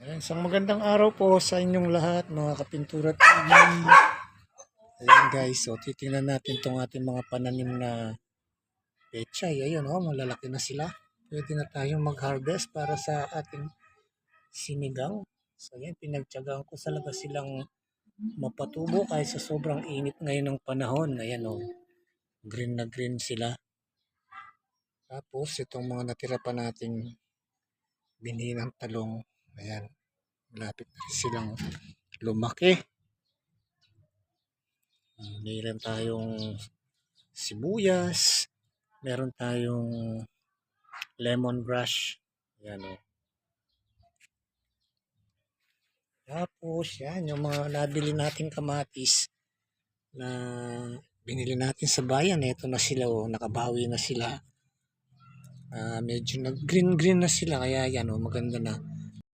Ayan, isang magandang araw po sa inyong lahat mga Kapintura TV. Ayan guys, so titingnan natin tong ating mga pananim na pechay. Ayun malalaki na sila. Pwede na tayong mag-harvest para sa ating sinigang. So ayan, pinagtyagaan ko talaga silang mapatubo kahit sa sobrang init ngayon ng panahon. Ayan green na green sila. Tapos itong mga natira pa nating bininang talong. Ayan, malapit na rin silang lumaki. Meron tayong sibuyas, meron tayong lemongrass. Yan Tapos yan, yung mga nabili nating kamatis na binili natin sa bayan. Ito na sila nakabawi na sila. Medyo nag-green-green na sila kaya yan maganda na.